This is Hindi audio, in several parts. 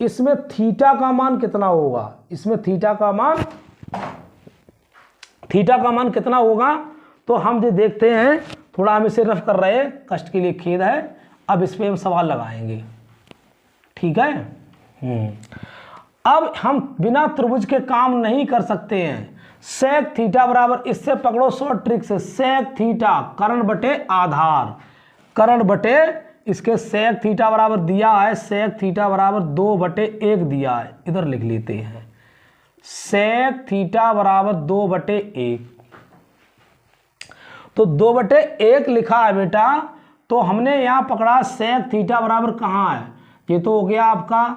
इसमें थीटा का मान कितना होगा, इसमें थीटा का मान कितना होगा, तो हम जो देखते हैं, थोड़ा हम इसे रफ कर रहे हैं, कष्ट के लिए खेद है। अब इस पे हम सवाल लगाएंगे, ठीक है। अब हम बिना त्रिभुज के काम नहीं कर सकते हैं। सेक थीटा बराबर, इससे पकड़ो शॉर्ट ट्रिक से, सेक थीटा कर्ण बटे आधार, कर्ण बटे इसके सेक थीटा बराबर दिया है, सेक थीटा बराबर 2/1 दिया है, इधर लिख लेते हैं सेक थीटा बराबर 2/1। तो 2/1 लिखा है बेटा, तो हमने यहां पकड़ा सेक थीटा बराबर कहाँ है, ये तो हो गया आपका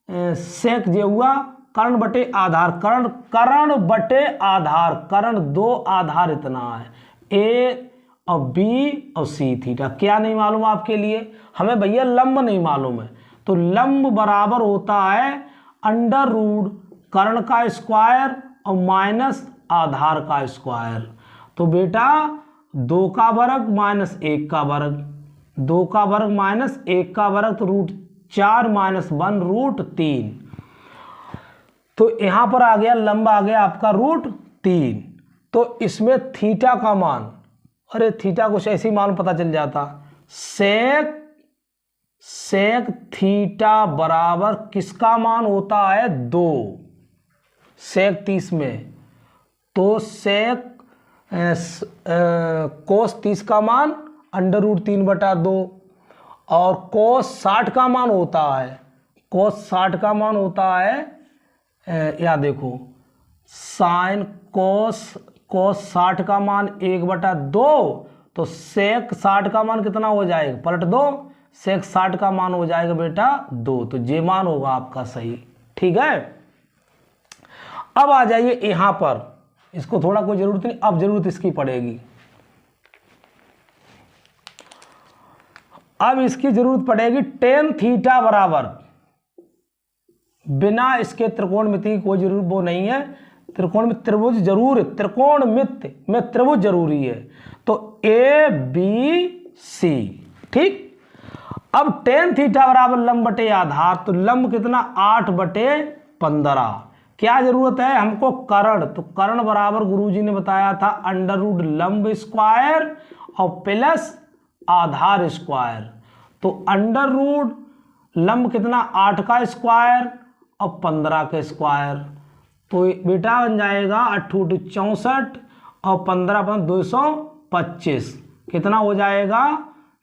सेक जे हुआ कर्ण बटे आधार, कर्ण बटे आधार, कर्ण 2 आधार इतना है, ए और बी और सी थीटा। क्या नहीं मालूम आपके लिए, हमें भैया लंब नहीं मालूम है, तो लंब बराबर होता है अंडर रूट कर्ण का स्क्वायर और माइनस आधार का स्क्वायर। तो बेटा 2 का वर्ग माइनस 1 का वर्ग, 2 का वर्ग माइनस 1 का वर्ग, तो √4 माइनस 1 √3। तो यहां पर आ गया लंब, आ गया आपका √3। तो इसमें थीटा का मान, अरे थीटा कुछ ऐसी मान पता चल जाता, सेक थीटा बराबर किसका मान होता है 2, सेक 30 में, तो सेक कोस 30 का मान √3/2, और कोस 60 का मान होता है, कोस 60 का मान होता है, या देखो साइन कोस 60 का मान 1/2, तो सेक 60 का मान कितना हो जाएगा, पलट दो, सेक 60 का मान हो जाएगा बेटा 2, तो जे मान होगा आपका सही, ठीक है। अब आ जाइए यहां पर, इसको थोड़ा कोई जरूरत नहीं, अब जरूरत इसकी पड़ेगी, अब इसकी जरूरत पड़ेगी टेन थीटा बराबर, बिना इसके त्रिकोणमिति की कोई जरूरत वो नहीं है, त्रिकोण में त्रिभुज जरूर, त्रिकोणमिति में त्रिभुज जरूरी है, तो ए बी सी, ठीक। अब टेन थीटा बराबर लंब बटे आधार, तो लंब कितना 8/15, क्या जरूरत है हमको कर्ण, तो कर्ण बराबर गुरुजी ने बताया था अंडर रूट लंब स्क्वायर और प्लस आधार स्क्वायर, तो अंडर रूट लंब कितना 8 का स्क्वायर और 15 का स्क्वायर, तो बेटा बन जाएगा 8 × 64 और 15 × 225, कितना हो जाएगा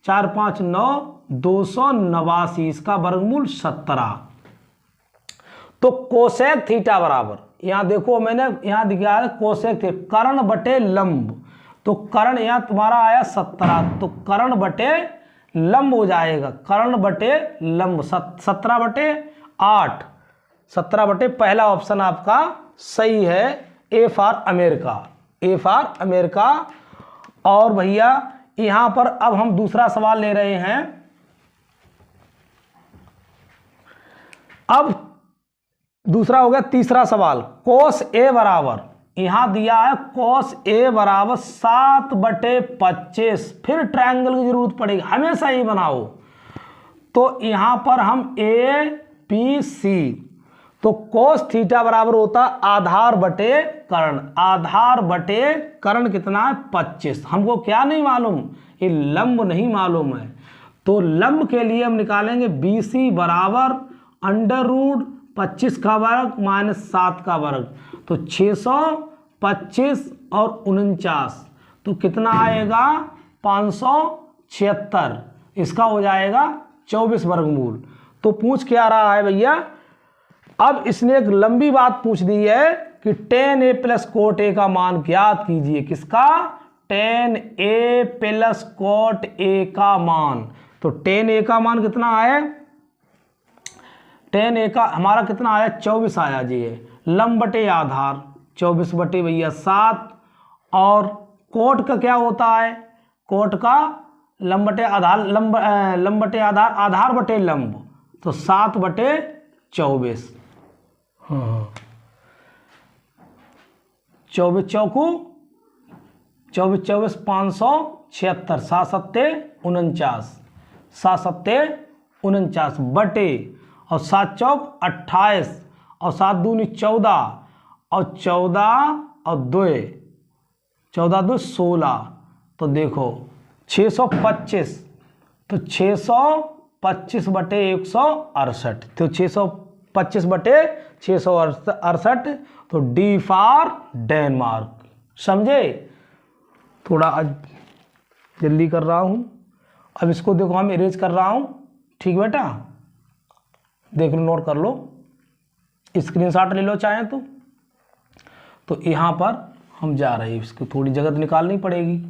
4 × 5 = 9, 289, इसका वर्गमूल 17। तो कोसेक थीटा बराबर, यहां देखो मैंने यहां दिखाया है कोसेक थीटा कर्ण बटे लंब, तो कर्ण यहां तुम्हारा आया 17, तो कर्ण बटे लंब हो जाएगा, कर्ण बटे लंब 17/8, 17 पहला ऑप्शन आपका सही है, ए for America, A for America. और भैया यहां पर अब हम दूसरा सवाल ले रहे हैं, अब दूसरा हो गया तीसरा सवाल, कोस ए बराबर, यहां दिया है कोस ए बराबर 7/25, फिर ट्रायंगल की जरूरत पड़ेगी, हमेशा ही बनाओ, तो यहां पर हम ए बी सी, तो कोस थीटा बराबर होता आधार बटे कर्ण, आधार बटे कर्ण कितना है 25, हमको क्या नहीं मालूम, ये लंब नहीं मालूम है, तो लंब के लिए हम निकालेंगे BC बराबर अंडर रूट 25 का वर्ग माइनस 7 का वर्ग, तो 625 और 49, तो कितना आएगा 576, इसका हो जाएगा 24 वर्गमूल। तो पूछ क्या रहा है भैया, अब इसने एक लंबी बात पूछ दी है कि tan A + cot A का मान ज्ञात कीजिए, किसका, tan A + cot A का मान, तो tan A का मान कितना है, tan A का हमारा कितना आया 24 आया जी, लंब बटे आधार 24 बटे भैया 7, और कोट का क्या होता है, कोट का लंब बटे आधार, लंब बटे आधार, आधार बटे लंब, तो 7/24, 24 चौकू 24 576, 7 × 7 = 49, 7 × 7 = 49 बटे, और 7 चौक 28 और 7 दूनी 14 और 14 और 2 14 2 16। तो देखो 625, तो 625 बटे 168, तो 625 बटे 668, तो डी फॉर डेनमार्क। समझे? थोड़ा जल्दी कर रहा हूँ। अब इसको देखो हम इरेज कर रहा हूँ। ठीक बेटा, देख लो, नोट कर लो, स्क्रीनशॉट ले लो चाहे तो यहाँ पर हम जा रहे हैं, इसको थोड़ी जगह निकालनी पड़ेगी।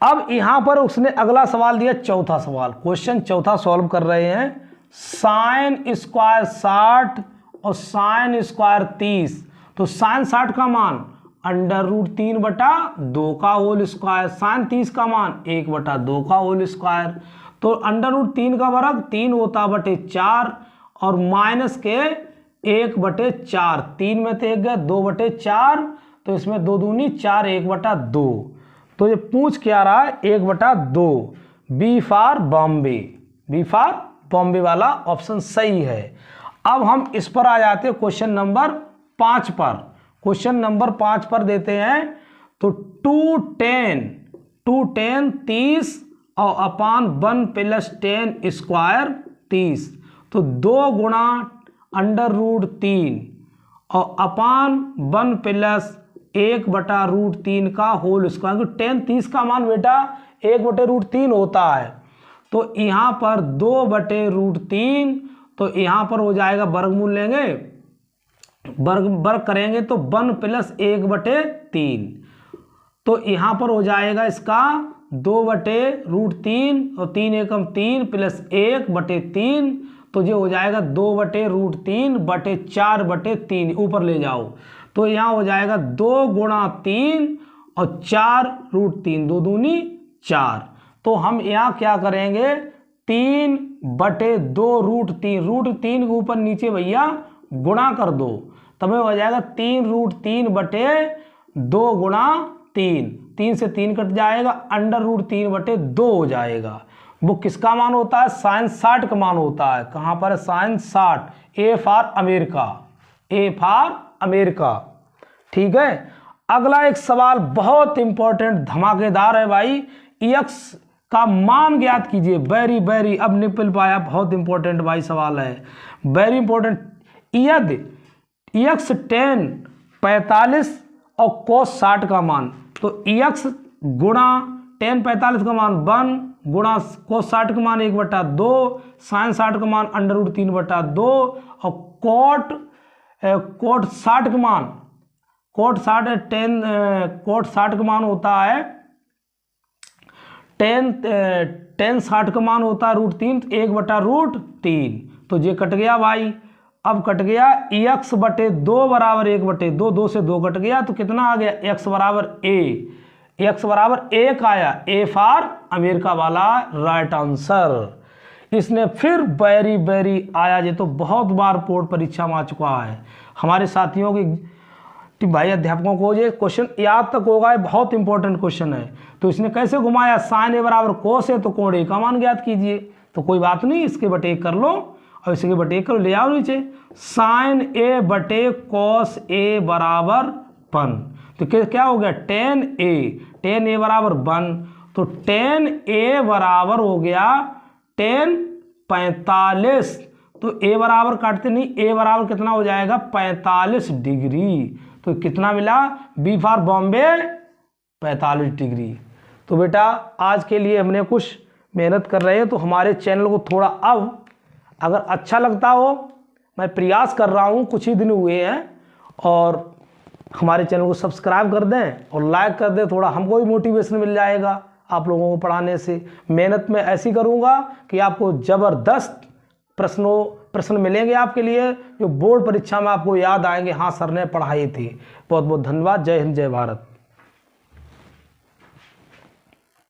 अब यहाँ पर उसने अगला सवाल दिया, चौथा सवाल, क्वेश्चन चौथा सॉल्व कर रहे हैं। साइन स्क्वायर 60 और साइन स्क्वायर 30, तो साइन 60 का मान √3/2 का होल स्क्वायर, साइन 30 का मान 1/2 का होल स्क्वायर। तो √3 का वर्ग 3 होता बटे 4 और माइनस के 1/4, 3 में तो 1 गया, 2/4, तो इसमें 2 दूनी 4, 1/2। तो ये पूछ क्या रहा है, 1/2। B for Bombay, B for Bombay वाला ऑप्शन सही है। अब हम इस पर आ जाते हैं क्वेश्चन नंबर 5 पर। क्वेश्चन नंबर 5 पर देते हैं, तो 210 30 और अपान 1 + 10 स्क्वायर 30, तो 2 गुणा √3 और अपान 1 + 1/√3 का होल स्क्वायर, क्योंकि 10 30 का मान बेटा 1/√3 होता है। तो यहाँ पर 2/√3, तो यहाँ पर हो जाएगा, वर्गमूल लेंगे, वर्ग करेंगे तो 1 + 1/3, तो यहाँ पर हो जाएगा इसका 2/√3 और 3 एकम 3 + 1/3, तो ये हो जाएगा 2/√3/4/3, ऊपर ले जाओ, तो यहाँ हो जाएगा 2 गुणा 3 और 4√3, 2 दूनी 4। तो हम यहाँ क्या करेंगे, 3/2√3, √3 के ऊपर नीचे भैया गुणा कर दो, तब हो जाएगा 3√3/2 गुणा 3, 3 से 3 कट जाएगा, √3/2 हो जाएगा। वो किसका मान होता है, साइन 60 का मान होता है। कहाँ पर है, sine 60, A for America, A for America. ठीक है, अगला एक सवाल बहुत इंपॉर्टेंट, धमाकेदार है भाई। एक्स का मान ज्ञात कीजिए, वेरी अब निकल पाया, बहुत इंपॉर्टेंट भाई सवाल है, वेरी इंपॉर्टेंट। यदि एक्स 10 45 और कोस 60 का मान, तो एक्स गुणा 10 45 का मान 1 गुणा कोस 60 का मान 1/2, साइन 60 का मान √3/2 और कोट 60 का मान, कोट 60 का मान होता है 10 60 का मान होता है √3, 1/√3, तो ये कट गया भाई। अब कट गया x/2 बराबर 1/2, 2 से 2 कट गया, तो कितना आ गया, x बराबर a, x बराबर 1 आया, ए फॉर अमेरिका वाला राइट आंसर। इसने फिर वेरी आया, ये तो बहुत बार बोर्ड परीक्षा में आ चुका है हमारे साथियों की, भाई अध्यापकों को ये क्वेश्चन याद तक होगा, बहुत इंपॉर्टेंट क्वेश्चन है। तो इसने कैसे घुमाया, साइन ए बराबर कोस है, तो कोण ए का मान ज्ञात कीजिए, तो कोई बात नहीं, इसके बटे 1 कर लो और इसके बटे 1 करो, ले आओ नीचे, साइन ए बटे कोस ए बराबर 1, तो क्या हो गया, 10a बराबर 1, तो 10a बराबर हो गया 10 45, तो a बराबर काटते नहीं, a बराबर कितना हो जाएगा 45 डिग्री, तो कितना मिला, बी फॉर बॉम्बे 45 डिग्री। तो बेटा आज के लिए हमने कुछ मेहनत कर रहे हैं, तो हमारे चैनल को थोड़ा अब अगर अच्छा लगता हो, मैं प्रयास कर रहा हूँ, कुछ ही दिन हुए हैं, और हमारे चैनल को सब्सक्राइब कर दें और लाइक कर दें, थोड़ा हमको भी मोटिवेशन मिल जाएगा आप लोगों को पढ़ाने से। मेहनत मैं ऐसी करूँगा कि आपको ज़बरदस्त प्रश्न मिलेंगे आपके लिए, जो बोर्ड परीक्षा में आपको याद आएंगे, हाँ सर ने पढ़ाए थे। बहुत बहुत धन्यवाद। जय हिंद, जय भारत।